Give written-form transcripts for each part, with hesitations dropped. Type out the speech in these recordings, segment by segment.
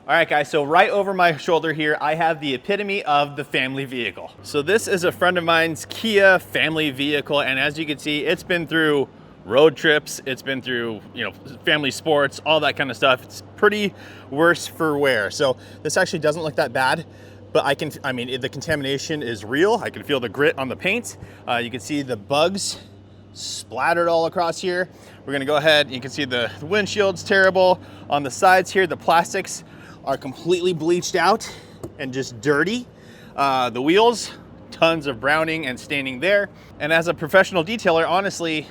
All right, guys, so right over my shoulder here, I have the epitome of the family vehicle. So this is a friend of mine's Kia family vehicle, and as you can see, it's been through road trips, it's been through, family sports, all that kind of stuff. It's pretty worse for wear. So this actually doesn't look that bad, but the contamination is real. I can feel the grit on the paint. You can see the bugs splattered all across here. We're gonna go ahead, you can see the windshield's terrible. On the sides here, the plastics are completely bleached out and just dirty. The wheels, tons of browning and staining there. And as a professional detailer, honestly,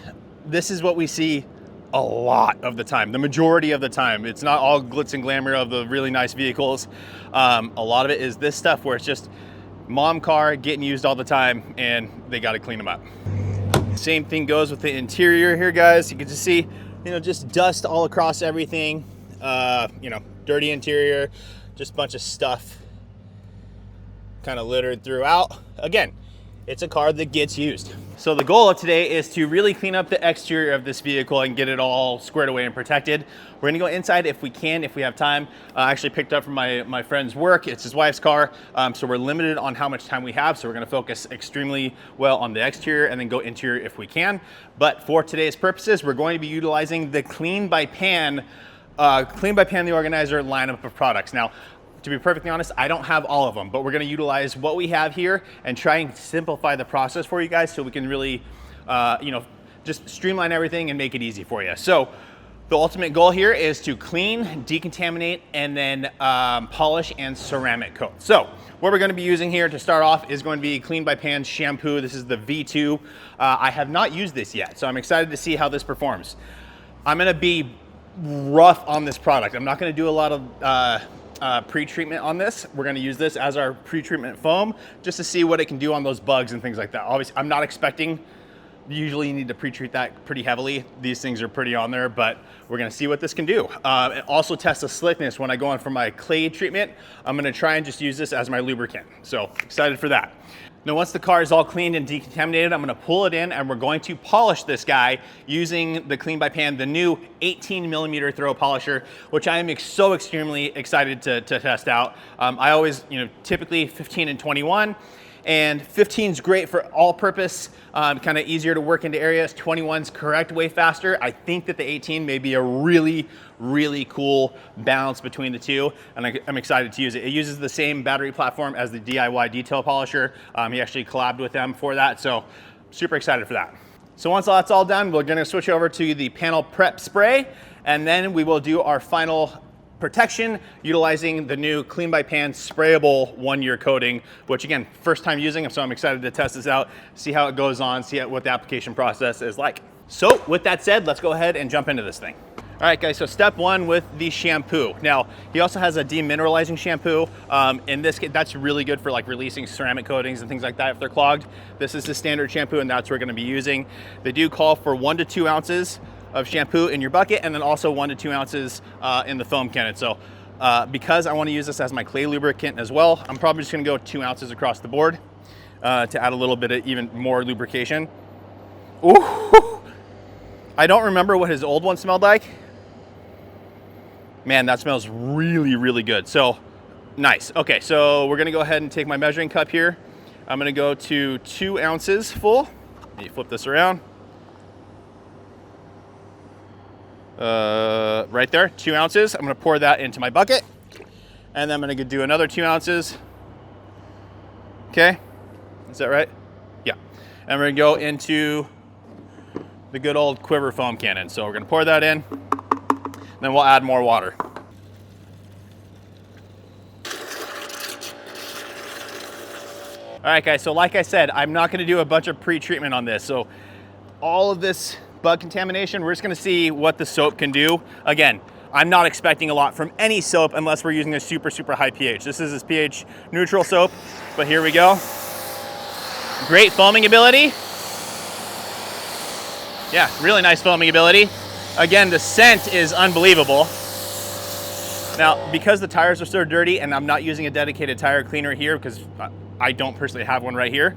this is what we see a lot of the time, the majority of the time. It's not all glitz and glamour of the really nice vehicles. A lot of it is this stuff where it's just mom car getting used all the time and they gotta clean them up. Same thing goes with the interior here, guys. You can just see, just dust all across everything. Dirty interior, just a bunch of stuff kind of littered throughout. Again, it's a car that gets used. So the goal of today is to really clean up the exterior of this vehicle and get it all squared away and protected. We're gonna go inside if we can, if we have time. I actually picked up from my friend's work. It's his wife's car, so we're limited on how much time we have. So we're gonna focus extremely well on the exterior and then go interior if we can. But for today's purposes, we're going to be utilizing the Clean by Pan the Organizer lineup of products. Now, to be perfectly honest, I don't have all of them, but we're gonna utilize what we have here and try and simplify the process for you guys so we can really, just streamline everything and make it easy for you. So the ultimate goal here is to clean, decontaminate, and then polish and ceramic coat. So what we're gonna be using here to start off is going to be Clean by Pan shampoo. This is the V2. I have not used this yet, so I'm excited to see how this performs. I'm gonna be rough on this product. I'm not going to do a lot of pre-treatment on this. We're going to use this as our pre-treatment foam just to see what it can do on those bugs and things like that. Obviously, I'm not expecting, usually you need to pre-treat that pretty heavily. These things are pretty on there, but we're going to see what this can do. It also tests the slickness when I go in for my clay treatment. I'm going to try and just use this as my lubricant. So excited for that. Now, once the car is all cleaned and decontaminated, I'm gonna pull it in and we're going to polish this guy using the Clean by Pan, the new 18mm throw polisher, which I am so extremely excited to test out. I always, typically 15 and 21, and 15 is great for all purpose, kind of easier to work into areas. 21's correct, way faster. I think that the 18 may be a really, really cool balance between the two, and I'm excited to use it. It uses the same battery platform as the DIY detail polisher. He actually collabed with them for that, so super excited for that. So once that's all done, we're gonna switch over to the panel prep spray, and then we will do our final protection utilizing the new Clean by Pan sprayable 1-year coating, which again, first time using, so I'm excited to test this out, see how it goes on, see what the application process is like. So with that said, let's go ahead and jump into this thing. All right, guys, so step one with the shampoo. Now, he also has a demineralizing shampoo. In this case, that's really good for like releasing ceramic coatings and things like that if they're clogged. This is the standard shampoo, and that's what we're gonna be using. They do call for 1 to 2 ounces of shampoo in your bucket, and then also 1 to 2 ounces in the foam cannon. So because I want to use this as my clay lubricant as well, I'm probably just gonna go 2 ounces across the board to add a little bit of even more lubrication. Ooh, I don't remember what his old one smelled like. Man, that smells really, really good. So nice. Okay, so we're gonna go ahead and take my measuring cup here. I'm gonna go to 2 ounces full. Let me flip this around. Right there, 2 ounces. I'm gonna pour that into my bucket, and then I'm gonna do another 2 ounces. Okay, is that right? Yeah. And we're gonna go into the good old quiver foam cannon. So we're gonna pour that in, then we'll add more water. All right, guys, so like I said, I'm not gonna do a bunch of pre-treatment on this. So all of this bug contamination, we're just gonna see what the soap can do. Again, I'm not expecting a lot from any soap unless we're using a super, super high pH. This is this pH neutral soap, but here we go. Great foaming ability. Yeah, really nice foaming ability. Again, the scent is unbelievable. Now, because the tires are so dirty and I'm not using a dedicated tire cleaner here because I don't personally have one right here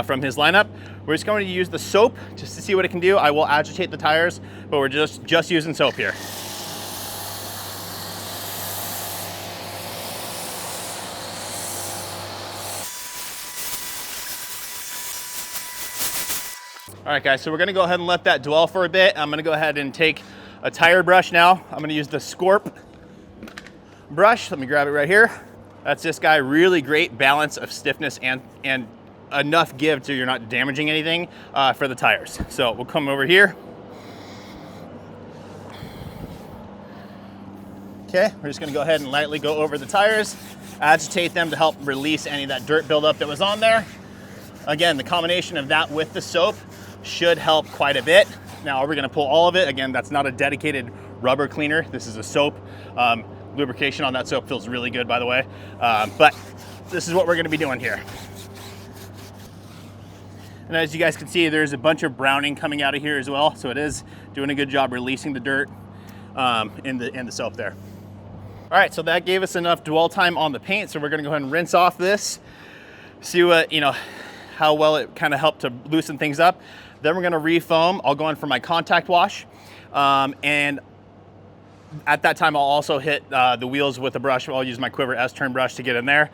from his lineup, we're just going to use the soap just to see what it can do. I will agitate the tires, but we're just using soap here. All right, guys, so we're gonna go ahead and let that dwell for a bit. I'm gonna go ahead and take a tire brush now. I'm gonna use the Scorp brush. Let me grab it right here. That's this guy, really great balance of stiffness and enough give so you're not damaging anything for the tires. So we'll come over here. Okay, we're just gonna go ahead and lightly go over the tires, agitate them to help release any of that dirt buildup that was on there. Again, the combination of that with the soap should help quite a bit. Now, are we gonna pull all of it? Again, that's not a dedicated rubber cleaner. This is a soap. Lubrication on that soap feels really good, by the way. But this is what we're gonna be doing here. And as you guys can see, there's a bunch of browning coming out of here as well. So it is doing a good job releasing the dirt in the soap there. All right, so that gave us enough dwell time on the paint. So we're gonna go ahead and rinse off this, see what, how well it kind of helped to loosen things up. Then we're gonna refoam. I'll go in for my contact wash. And at that time, I'll also hit the wheels with a brush. I'll use my Quiver S-turn brush to get in there.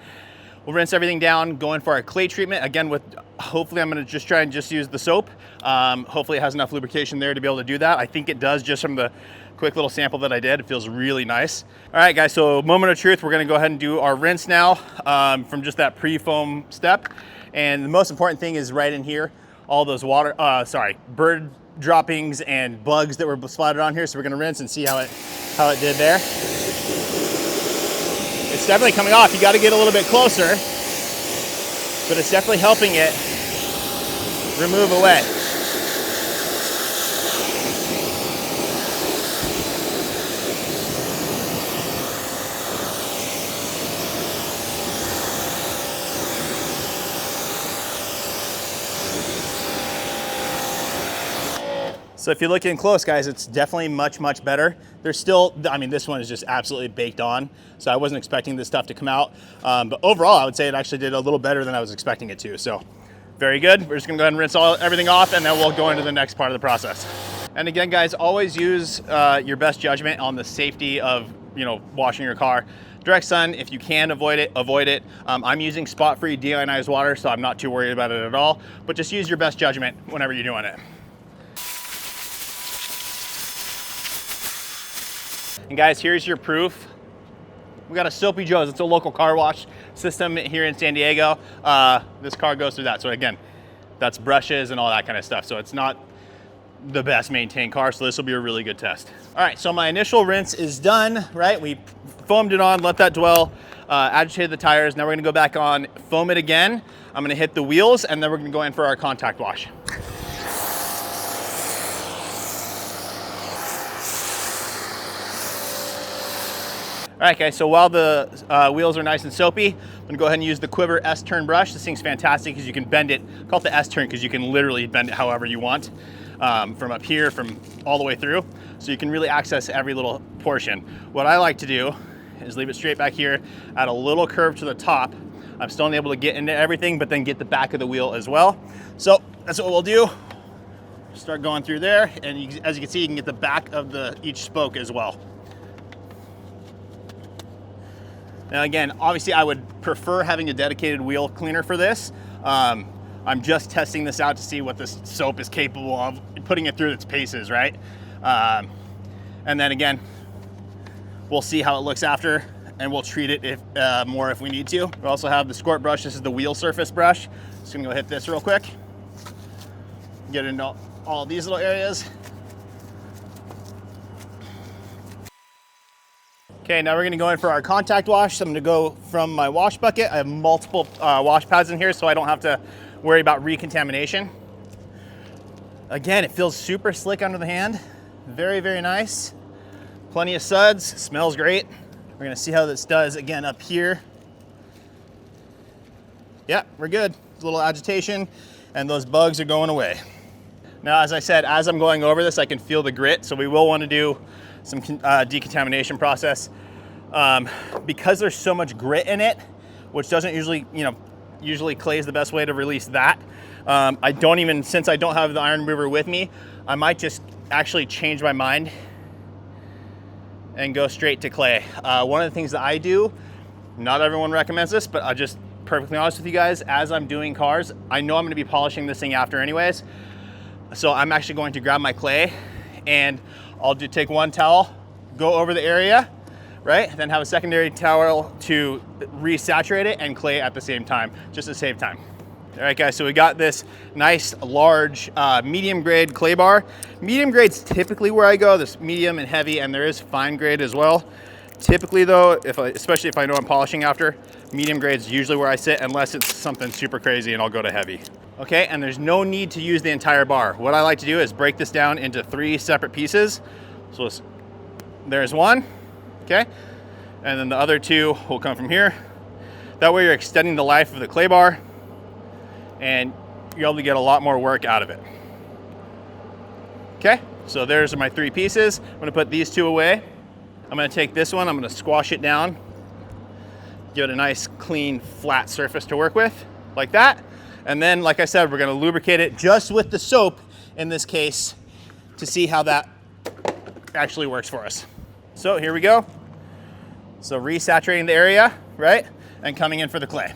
We'll rinse everything down, go in for our clay treatment. Again, hopefully I'm gonna just try and just use the soap. Hopefully it has enough lubrication there to be able to do that. I think it does just from the quick little sample that I did. It feels really nice. All right, guys, so moment of truth. We're gonna go ahead and do our rinse now from just that pre-foam step. And the most important thing is right in here, all those bird droppings and bugs that were splattered on here. So we're gonna rinse and see how it did there. It's definitely coming off. You gotta get a little bit closer, but it's definitely helping it remove away. So if you look in close, guys, it's definitely much, much better. There's still, I mean, this one is just absolutely baked on. So I wasn't expecting this stuff to come out. But overall, I would say it actually did a little better than I was expecting it to. So very good. We're just gonna go ahead and rinse everything off, and then we'll go into the next part of the process. And again, guys, always use your best judgment on the safety of, washing your car. Direct sun, if you can avoid it, avoid it. I'm using spot-free deionized water, so I'm not too worried about it at all. But just use your best judgment whenever you're doing it. And guys, here's your proof. We got a Soapy Joe's. It's a local car wash system here in San Diego. This car goes through that. So again, that's brushes and all that kind of stuff. So it's not the best maintained car. So this will be a really good test. All right, so my initial rinse is done, right? We foamed it on, let that dwell, agitated the tires. Now we're gonna go back on, foam it again. I'm gonna hit the wheels, and then we're gonna go in for our contact wash. All right, guys, so while the wheels are nice and soapy, I'm gonna go ahead and use the Quiver S-turn brush. This thing's fantastic because you can bend it. Call it the S-turn because you can literally bend it however you want, from up here, from all the way through. So you can really access every little portion. What I like to do is leave it straight back here, add a little curve to the top. I'm still able to get into everything, but then get the back of the wheel as well. So that's what we'll do. Start going through there, and as you can see, you can get the back of each spoke as well. Now again, obviously I would prefer having a dedicated wheel cleaner for this. I'm just testing this out to see what this soap is capable of, putting it through its paces, right? And then again, we'll see how it looks after, and we'll treat it more if we need to. We also have the Scorp brush. This is the wheel surface brush. Just gonna go hit this real quick. Get into all these little areas. Okay, now we're gonna go in for our contact wash. So I'm gonna go from my wash bucket. I have multiple wash pads in here, so I don't have to worry about recontamination. Again, it feels super slick under the hand. Very, very nice. Plenty of suds, smells great. We're gonna see how this does again up here. Yeah, we're good. A little agitation, and those bugs are going away. Now, as I said, as I'm going over this, I can feel the grit, so we will wanna do some decontamination process. Because there's so much grit in it, which doesn't usually, usually clay is the best way to release that. Since I don't have the iron remover with me, I might just actually change my mind and go straight to clay. One of the things that I do, not everyone recommends this, but I'll just perfectly honest with you guys, as I'm doing cars, I know I'm gonna be polishing this thing after anyways. So I'm actually going to grab my clay and I'll take one towel, go over the area, right? Then have a secondary towel to resaturate it and clay at the same time, just to save time. All right, guys, so we got this nice, large, medium grade clay bar. Medium grade's typically where I go. There's medium and heavy, and there is fine grade as well. Typically though, especially if I know I'm polishing after, medium grade's usually where I sit, unless it's something super crazy and I'll go to heavy. Okay, and there's no need to use the entire bar. What I like to do is break this down into 3 separate pieces. So there's one, okay? And then the other 2 will come from here. That way you're extending the life of the clay bar and you're able to get a lot more work out of it. Okay, so there's my 3 pieces. I'm gonna put these 2 away. I'm gonna take this one, I'm gonna squash it down, give it a nice, clean, flat surface to work with, like that. And then, like I said, we're gonna lubricate it just with the soap in this case to see how that actually works for us. So here we go. So resaturating the area, right? And coming in for the clay.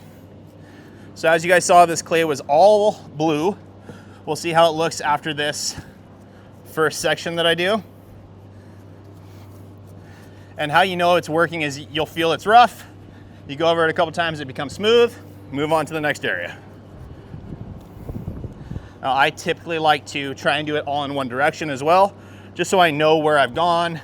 So as you guys saw, this clay was all blue. We'll see how it looks after this first section that I do. And how you know it's working is you'll feel it's rough. You go over it a couple times, it becomes smooth, move on to the next area. Now, I typically like to try and do it all in one direction as well, just so I know where I've gone.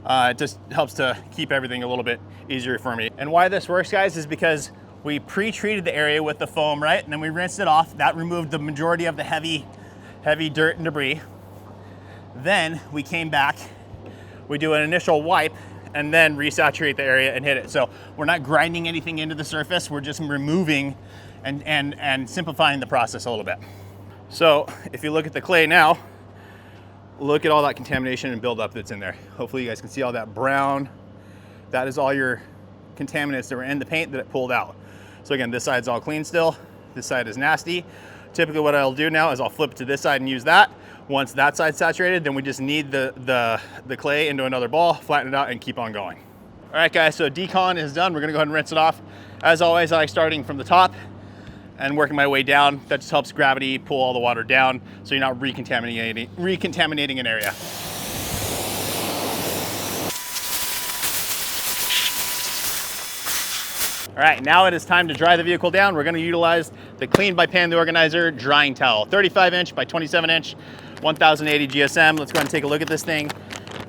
It just helps to keep everything a little bit easier for me. And why this works, guys, is because we pre-treated the area with the foam, right? And then we rinsed it off. That removed the majority of the heavy dirt and debris. Then we came back, we do an initial wipe, and then resaturate the area and hit it. So we're not grinding anything into the surface, we're just removing and simplifying the process a little bit. So if you look at the clay now, look at all that contamination and buildup that's in there. Hopefully you guys can see all that brown. That is all your contaminants that were in the paint that it pulled out. So again, this side's all clean still. This side is nasty. Typically what I'll do now is I'll flip it to this side and use that. Once that side's saturated, then we just knead the clay into another ball, flatten it out, and keep on going. All right, guys, so decon is done. We're gonna go ahead and rinse it off. As always, I like starting from the top and working my way down. That just helps gravity pull all the water down so you're not recontaminating an area. All right, now it is time to dry the vehicle down. We're gonna utilize the Clean by Pan the Organizer drying towel. 35 inch by 27 inch, 1080 GSM. Let's go ahead and take a look at this thing.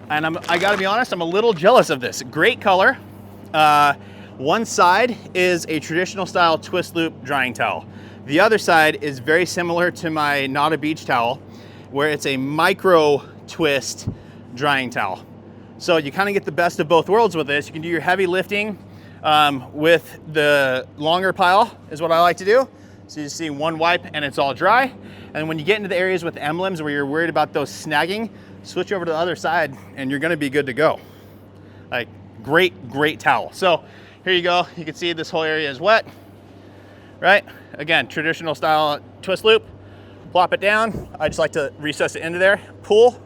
And I gotta be honest, I'm a little jealous of this. Great color. One side is a traditional style twist loop drying towel. The other side is very similar to my Not a Beach towel, where it's a micro twist drying towel. So you kind of get the best of both worlds with this. You can do your heavy lifting with the longer pile is what I like to do. So you see one wipe and it's all dry. And when you get into the areas with emblems where you're worried about those snagging, switch over to the other side and you're gonna be good to go. Like, great towel. So here you go. You can see this whole area is wet, right? Again, traditional style twist loop. Plop it down. I just like to recess it into there, pull,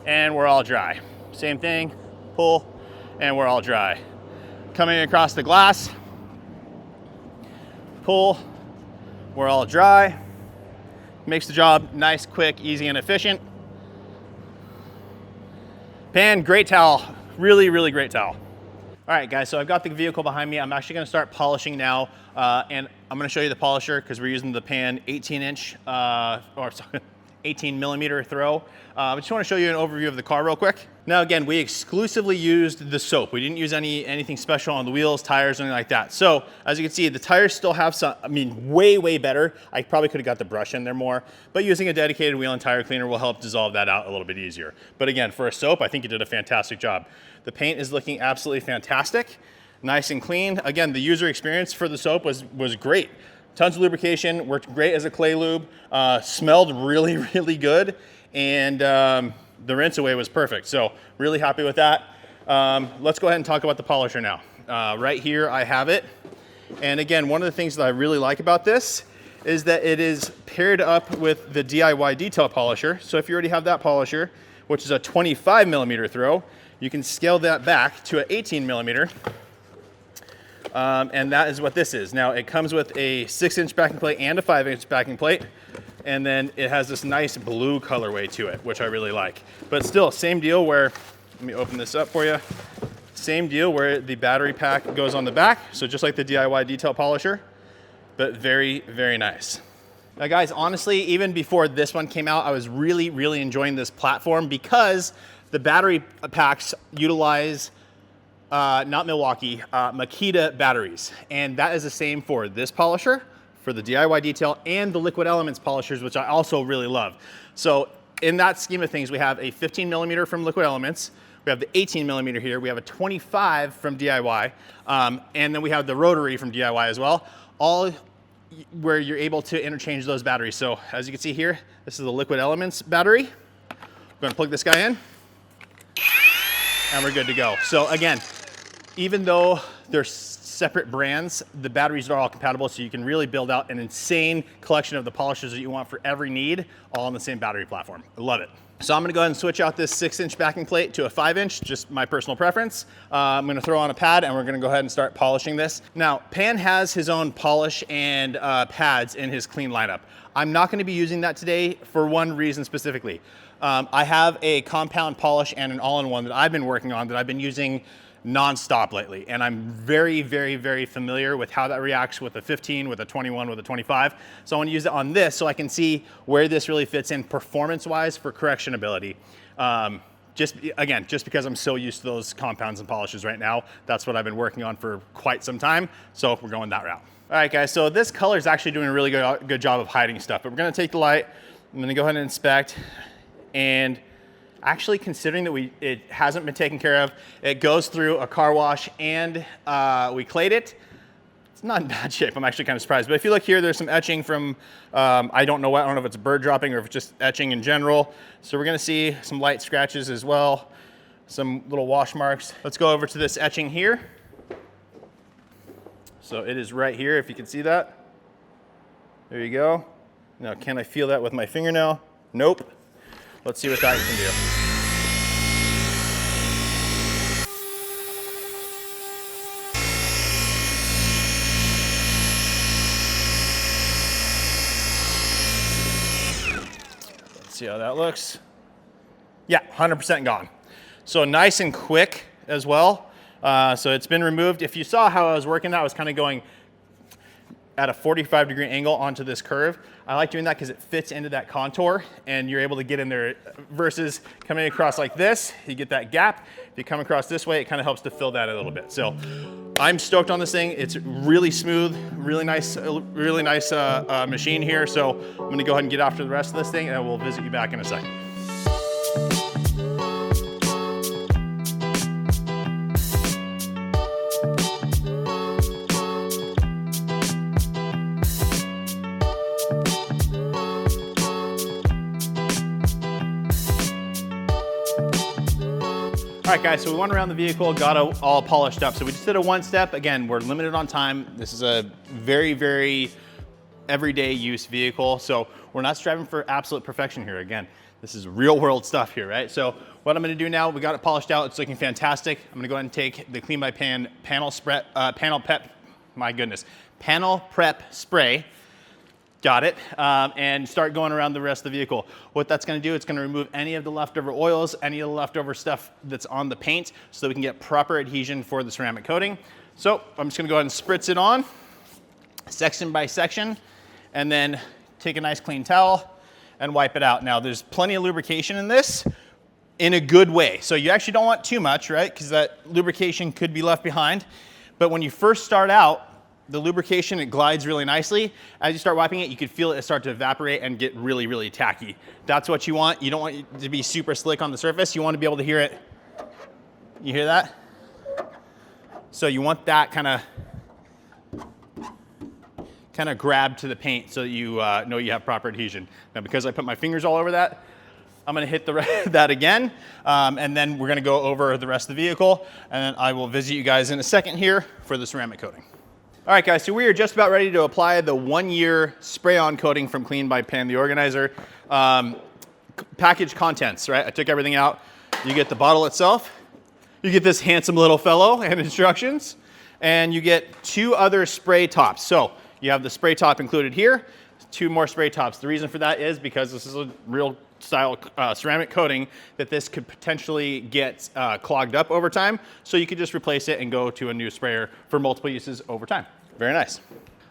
and we're all dry. Same thing, pull, and we're all dry. Coming across the glass, pull, we're all dry. Makes the job nice, quick, easy, and efficient. Pan, great towel. Really great towel. All right, guys, so I've got the vehicle behind me. I'm actually gonna start polishing now, and I'm gonna show you the polisher because we're using the Pan 18 millimeter throw. I just wanna show you an overview of the car real quick. Now, again, we exclusively used the soap. We didn't use anything special on the wheels, tires, anything like that. So, as you can see, the tires still have some, I mean, way better. I probably could have got the brush in there more, but using a dedicated wheel and tire cleaner will help dissolve that out a little bit easier. But again, for a soap, I think you did a fantastic job. The paint is looking absolutely fantastic, nice and clean. Again, the user experience for the soap was great. Tons of lubrication, worked great as a clay lube, smelled really good, and the rinse away was perfect. So really happy with that. Let's go ahead and talk about the polisher now. Right here I have it. And again, one of the things that I really like about this is that it is paired up with the DIY detail polisher. So if you already have that polisher, which is a 25 millimeter throw, you can scale that back to an 18 millimeter. And that is what this is. Now it comes with a 6-inch backing plate and a 5-inch backing plate. And then it has this nice blue colorway to it, which I really like. But still, same deal where, let me open this up for you. Same deal where the battery pack goes on the back. So just like the DIY detail polisher, but very, very nice. Now guys, honestly, even before this one came out, I was really, really enjoying this platform because the battery packs utilize, not Milwaukee, Makita batteries. And that is the same for this polisher, for the DIY detail, and the Liquid Elements polishers, which I also really love. So in that scheme of things, we have a 15 millimeter from Liquid Elements, we have the 18 millimeter here, we have a 25 from DIY, and then we have the rotary from DIY as well, all where you're able to interchange those batteries. So as you can see here, this is the Liquid Elements battery. I'm gonna plug this guy in, and we're good to go. So again, even though they're separate brands, the batteries are all compatible, so you can really build out an insane collection of the polishers that you want for every need, all on the same battery platform. I love it. So I'm gonna go ahead and switch out this 6-inch backing plate to a 5-inch, just my personal preference. I'm gonna throw on a pad and we're gonna go ahead and start polishing this. Now, Pan has his own polish and pads in his clean lineup. I'm not gonna be using that today for one reason specifically. I have a compound polish and an all-in-one that I've been working on that I've been using non-stop lately. And I'm very, very, very familiar with how that reacts with a 15, with a 21, with a 25. So I want to use it on this so I can see where this really fits in performance-wise for correction ability. Just because I'm so used to those compounds and polishes right now, that's what I've been working on for quite some time. So we're going that route. All right, guys, so this color is actually doing a really good job of hiding stuff, but we're gonna take the light, I'm gonna go ahead and inspect, and actually, considering that it hasn't been taken care of, it goes through a car wash and we clayed it. It's not in bad shape. I'm actually kind of surprised. But if you look here, there's some etching from, I don't know what, I don't know if it's a bird dropping or if it's just etching in general. So we're gonna see some light scratches as well, some little wash marks. Let's go over to this etching here. So it is right here, if you can see that. There you go. Now, can I feel that with my fingernail? Nope. Let's see what that can do. Let's see how that looks. Yeah, 100% gone. So nice and quick as well. So it's been removed. If you saw how I was working that, I was kind of going at a 45-degree angle onto this curve. I like doing that because it fits into that contour and you're able to get in there versus coming across like this, you get that gap. If you come across this way, it kind of helps to fill that a little bit. So I'm stoked on this thing. It's really smooth, really nice machine here. So I'm gonna go ahead and get after the rest of this thing and we'll visit you back in a second. All right, guys, so we went around the vehicle, got it all polished up. So we just did a one-step. Again, we're limited on time. This is a very, very everyday use vehicle. So we're not striving for absolute perfection here. Again, this is real world stuff here, right? So what I'm gonna do now, we got it polished out. It's looking fantastic. I'm gonna go ahead and take the Clean by Pan panel prep spray. Got it, and start going around the rest of the vehicle. What that's gonna do, it's gonna remove any of the leftover oils, any of the leftover stuff that's on the paint so that we can get proper adhesion for the ceramic coating. So I'm just gonna go ahead and spritz it on, section by section, and then take a nice clean towel and wipe it out. Now there's plenty of lubrication in this in a good way. So you actually don't want too much, right? Because that lubrication could be left behind. But when you first start out, the lubrication, it glides really nicely. As you start wiping it, you can feel it start to evaporate and get really, really tacky. That's what you want. You don't want it to be super slick on the surface. You want to be able to hear it. You hear that? So you want that kind of grab to the paint so that you know you have proper adhesion. Now, because I put my fingers all over that, I'm gonna hit that again, and then we're gonna go over the rest of the vehicle, and then I will visit you guys in a second here for the ceramic coating. All right, guys, so we are just about ready to apply the 1-year spray-on coating from Clean by Pan, the organizer. Package contents, right? I took everything out. You get the bottle itself. You get this handsome little fellow and instructions, and you get 2 other spray tops. So you have the spray top included here, 2 more spray tops. The reason for that is because this is a real style ceramic coating that this could potentially get clogged up over time. So you could just replace it and go to a new sprayer for multiple uses over time. Very nice.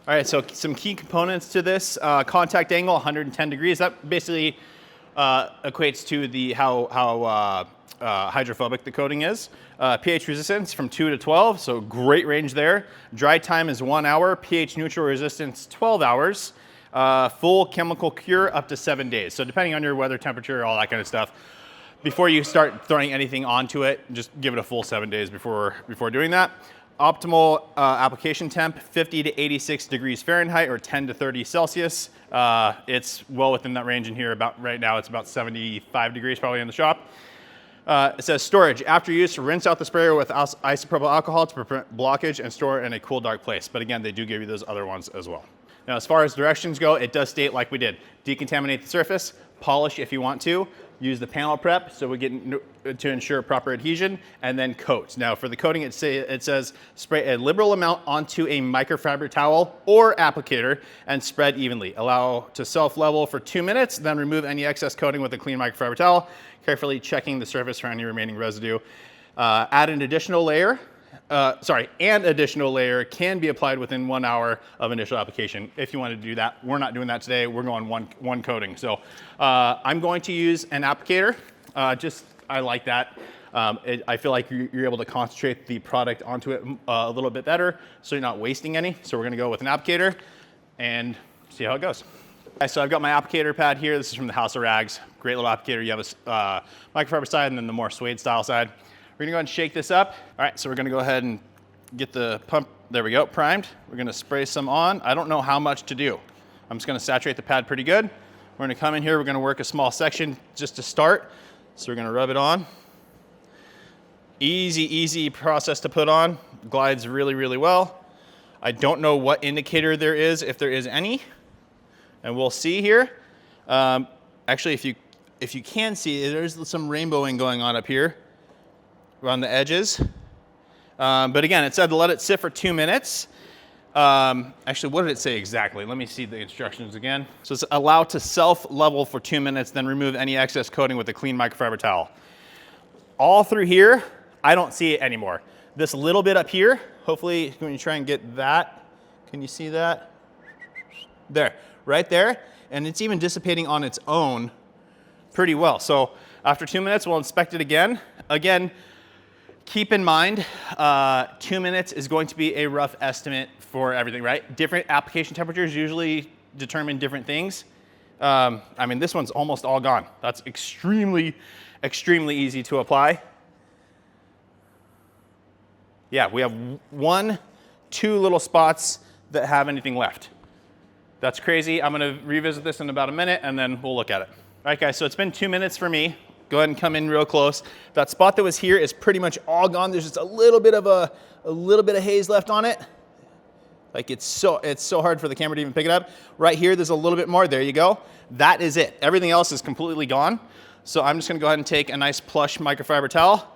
All right, so some key components to this. Contact angle, 110 degrees. That basically equates to how hydrophobic the coating is. pH resistance from 2 to 12, so great range there. Dry time is 1 hour. pH neutral resistance, 12 hours. Full chemical cure up to 7 days. So depending on your weather, temperature, all that kind of stuff, before you start throwing anything onto it, just give it a full 7 days before doing that. Optimal application temp, 50 to 86 degrees Fahrenheit or 10 to 30 Celsius. It's well within that range in here. About right now, it's about 75 degrees probably in the shop. It says storage. After use, rinse out the sprayer with isopropyl alcohol to prevent blockage and store it in a cool, dark place. But again, they do give you those other ones as well. Now, as far as directions go, it does state like we did. Decontaminate the surface, polish if you want to, use the panel prep so we get to ensure proper adhesion, and then coat. Now, for the coating, it says spray a liberal amount onto a microfiber towel or applicator and spread evenly. Allow to self-level for 2 minutes, then remove any excess coating with a clean microfiber towel, carefully checking the surface for any remaining residue. Add an additional layer. An additional layer can be applied within 1 hour of initial application if you want to do that. We're not doing that today. We're going one coating. So I'm going to use an applicator. I like that. I feel like you're able to concentrate the product onto it a little bit better, so you're not wasting any. So we're going to go with an applicator and see how it goes. Okay, so I've got my applicator pad here. This is from the House of Rags. Great little applicator. You have a microfiber side and then the more suede style side. We're gonna go ahead and shake this up. All right, so we're gonna go ahead and get the pump, there we go, primed. We're gonna spray some on. I don't know how much to do. I'm just gonna saturate the pad pretty good. We're gonna come in here, we're gonna work a small section just to start. So we're gonna rub it on. Easy process to put on. Glides really, really well. I don't know what indicator there is, if there is any. And we'll see here. Actually, if you can see, there's some rainbowing going on up here around the edges. But again, it said to let it sit for 2 minutes. Actually, what did it say exactly? Let me see the instructions again. So it's allow to self-level for 2 minutes, then remove any excess coating with a clean microfiber towel. All through here, I don't see it anymore. This little bit up here, hopefully when you try and get that, can you see that? There, right there. And it's even dissipating on its own pretty well. So after 2 minutes, we'll inspect it again. Again, keep in mind, 2 minutes is going to be a rough estimate for everything, right? Different application temperatures usually determine different things. I mean, this one's almost all gone. That's extremely easy to apply. Yeah, we have 1, 2 little spots that have anything left. That's crazy. I'm gonna revisit this in about a minute and then we'll look at it. All right, guys, so it's been 2 minutes for me. Go ahead and come in real close. That spot that was here is pretty much all gone. There's just a little bit of haze left on it. Like it's so hard for the camera to even pick it up. Right here, there's a little bit more. There you go. That is it. Everything else is completely gone. So I'm just gonna go ahead and take a nice plush microfiber towel.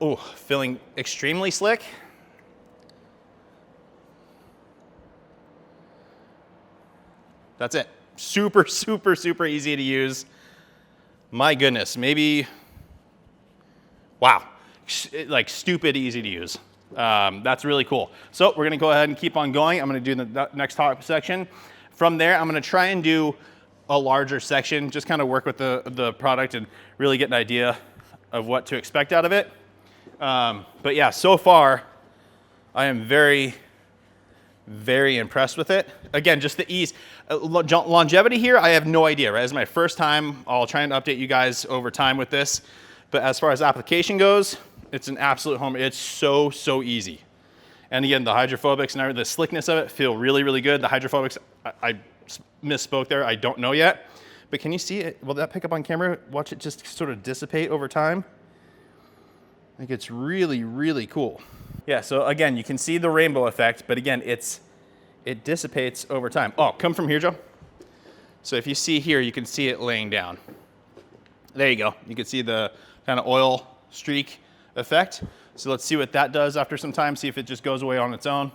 Oh, feeling extremely slick. That's it. Super easy to use. My goodness, maybe, wow, like stupid easy to use. That's really cool. So we're gonna go ahead and keep on going. I'm gonna do the next top section. From there, I'm gonna try and do a larger section, just kind of work with the product and really get an idea of what to expect out of it. But yeah, so far, I am very impressed with it. Again, just the ease. Longevity here, I have no idea, right? This is my first time. I'll try and update you guys over time with this. But as far as application goes, it's an absolute home. It's so easy. And again, the hydrophobics and the slickness of it feel really good. The hydrophobics, I misspoke there. I don't know yet. But can you see it? Will that pick up on camera? Watch it just sort of dissipate over time. I think it's really cool. Yeah, so again, you can see the rainbow effect, but again, it dissipates over time. Oh, come from here, Joe. So if you see here, you can see it laying down. There you go. You can see the kind of oil streak effect. So let's see what that does after some time, see if it just goes away on its own.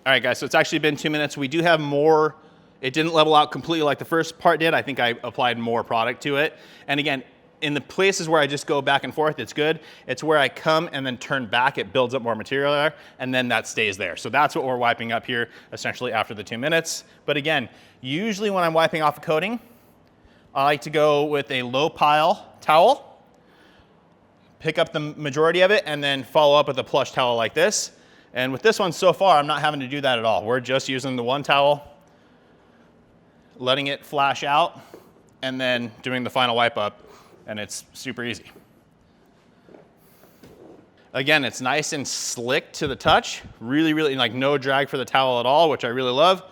All right, guys, so it's actually been 2 minutes. We do have more It didn't level out completely like the first part did. I think I applied more product to it. And again, in the places where I just go back and forth, it's good. It's where I come and then turn back, it builds up more material there, and then that stays there. So that's what we're wiping up here, essentially after the 2 minutes. But again, usually when I'm wiping off a coating, I like to go with a low pile towel, pick up the majority of it, and then follow up with a plush towel like this. And with this one so far, I'm not having to do that at all. We're just using the one towel, letting it flash out, and then doing the final wipe up, and it's super easy. Again, it's nice and slick to the touch. Really, really, like no drag for the towel at all, which I really love.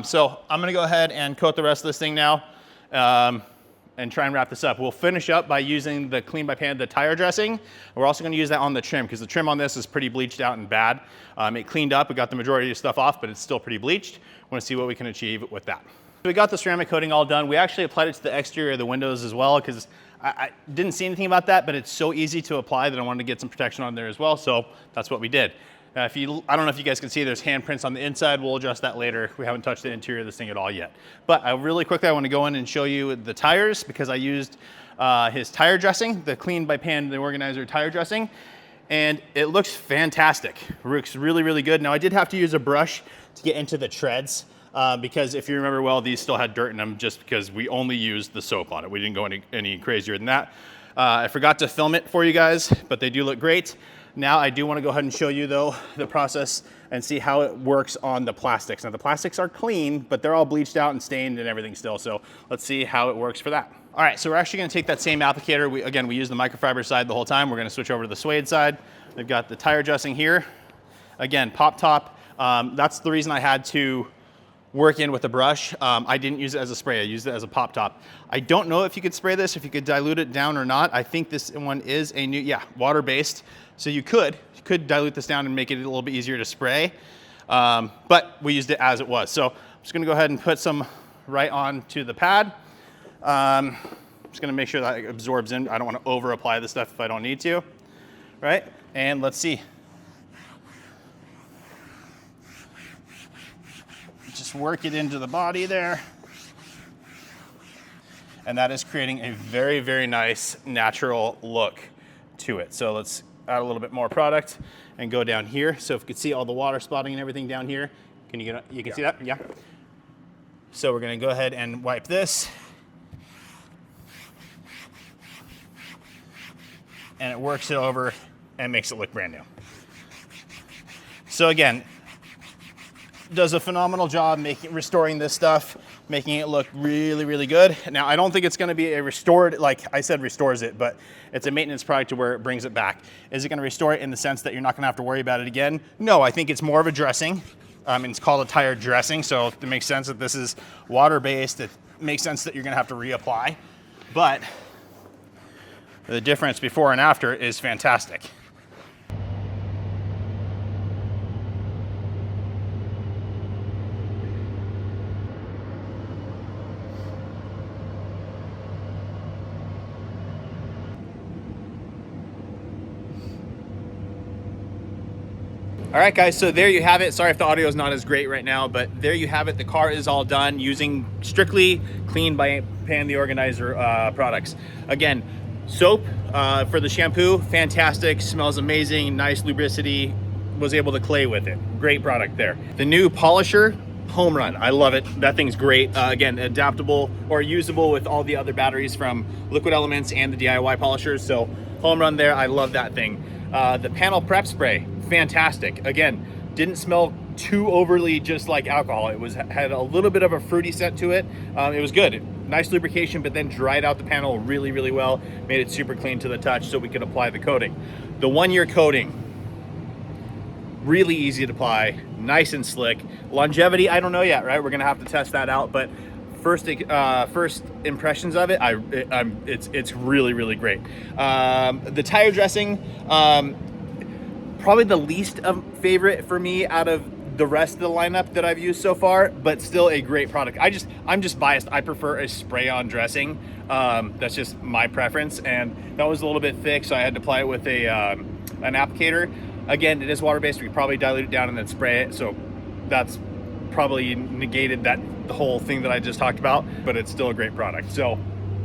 So I'm gonna go ahead and coat the rest of this thing now and try and wrap this up. We'll finish up by using the Clean by Pan, the tire dressing. We're also gonna use that on the trim because the trim on this is pretty bleached out and bad. It cleaned up, it got the majority of stuff off, but it's still pretty bleached. Wanna see what we can achieve with that. We got the ceramic coating all done. We actually applied it to the exterior of the windows as well because I didn't see anything about that, but it's so easy to apply that I wanted to get some protection on there as well, so that's what we did. I don't know if you guys can see, there's handprints on the inside. We'll adjust that later. We haven't touched the interior of this thing at all yet. But really quickly, I want to go in and show you the tires because I used his tire dressing, the Clean by Pan, the organizer tire dressing, and it looks fantastic. It looks really, really good. Now, I did have to use a brush to get into the treads. Because if you remember well, these still had dirt in them just because we only used the soap on it. We didn't go any crazier than that. I forgot to film it for you guys, but they do look great. Now I do want to go ahead and show you though the process and see how it works on the plastics. Now the plastics are clean, but they're all bleached out and stained and everything still. So let's see how it works for that. All right, so we're actually going to take that same applicator. We use the microfiber side the whole time. We're going to switch over to the suede side. We've got the tire dressing here. Again, pop top. That's the reason I had to work in with a brush. I didn't use it as a spray, I used it as a pop top. I don't know if you could spray this, if you could dilute it down or not. I think this one is a new, water-based. So you could dilute this down and make it a little bit easier to spray. But we used it as it was. So I'm just gonna go ahead and put some right onto the pad. I'm just gonna make sure that it absorbs in. I don't wanna over apply this stuff if I don't need to, right? And let's see. Just work it into the body there. And that is creating a very, very nice natural look to it. So let's add a little bit more product and go down here. So if you can see all the water spotting and everything down here, you can see that? Yeah. So we're gonna go ahead and wipe this. And it works it over and makes it look brand new. So again, does a phenomenal job restoring this stuff, making it look really, really good. Now, I don't think it's gonna be a restored, like I said, restores it, but it's a maintenance product to where it brings it back. Is it gonna restore it in the sense that you're not gonna have to worry about it again? No, I think it's more of a dressing. It's called a tire dressing, so it makes sense that this is water-based. It makes sense that you're gonna have to reapply, but the difference before and after is fantastic. All right, guys, so there you have it. Sorry if the audio is not as great right now, but there you have it. The car is all done using strictly Clean by Pan, the organizer products. Again, soap for the shampoo, fantastic, smells amazing, nice lubricity, was able to clay with it. Great product there. The new polisher, home run. I love it. That thing's great. Again, adaptable or usable with all the other batteries from Liquid Elements and the DIY polishers. So home run there. I love that thing. The panel prep spray, fantastic. Again, didn't smell too overly just like alcohol. It had a little bit of a fruity scent to it. It was good. Nice lubrication, but then dried out the panel really, really well. Made it super clean to the touch so we could apply the coating. The 1-year coating, really easy to apply, nice and slick. Longevity, I don't know yet, right? We're gonna have to test that out, but first impressions of it, it's really, really great. The tire dressing, probably the least favorite for me out of the rest of the lineup that I've used so far, but still a great product. I'm just biased. I prefer a spray-on dressing. That's just my preference, and that was a little bit thick, so I had to apply it with an applicator. Again, it is water-based. We could probably dilute it down and then spray it, so that's probably negated the whole thing that I just talked about, but it's still a great product. So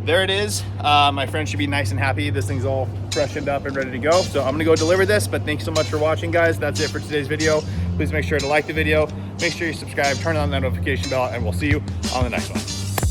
there it is. My friend should be nice and happy. This thing's all freshened up and ready to go. So I'm gonna go deliver this, but thanks so much for watching, guys. That's it for today's video. Please make sure to like the video, make sure you subscribe, turn on that notification bell, and we'll see you on the next one.